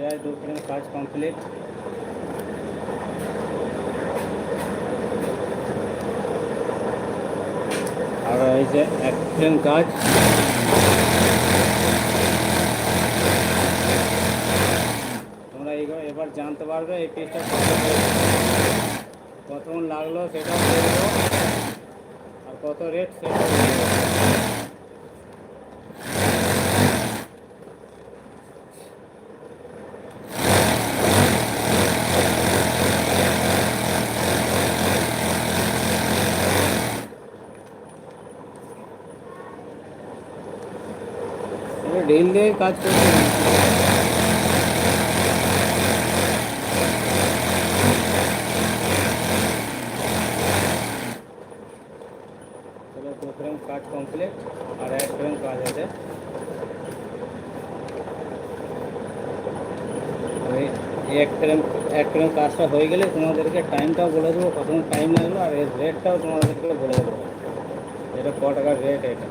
প্রায় 2 ফ্রেম কাজ কমপ্লিট। আর এই যে 1 ফ্রেম কাজ। তোমরা এবার জানতে পারবে এই পিসটা কতক্ষণ লাগলো সেটাও বলবো, আর কত রেট সেটাও বলবো। ঢিল দিয়ে কাজ করছি। চলো 2 ফ্রেম কাজ কমপ্লিট, আর 1 ফ্রেম কাজ আছে। এই 1 ফ্রেম কাজটা হয়ে গেলে তোমাদেরকে টাইমটাও বলে দেবো, কতক্ষণ টাইম লাগলো, আর এর রেটটাও তোমাদেরকে বলে দেবো, এটা ক টাকার রেট এটা।